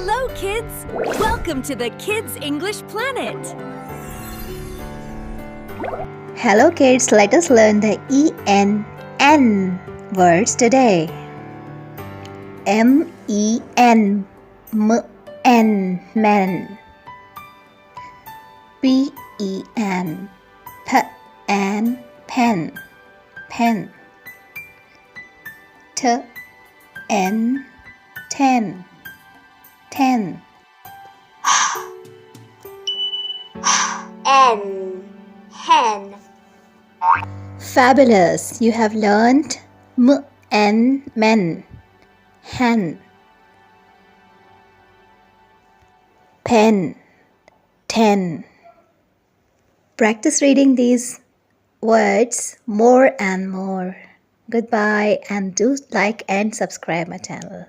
Hello, kids! Welcome to the Kids English Planet! Hello kids, let us learn the E-N-N words today. M-E-N, M-N, men. P-E-N, P-N, pen, pen. T-N, ten, ten. N, hen. Fabulous! You have learned M-N, men, hen, pen, ten. Practice reading these words more and more. Goodbye, and do like and subscribe my channel.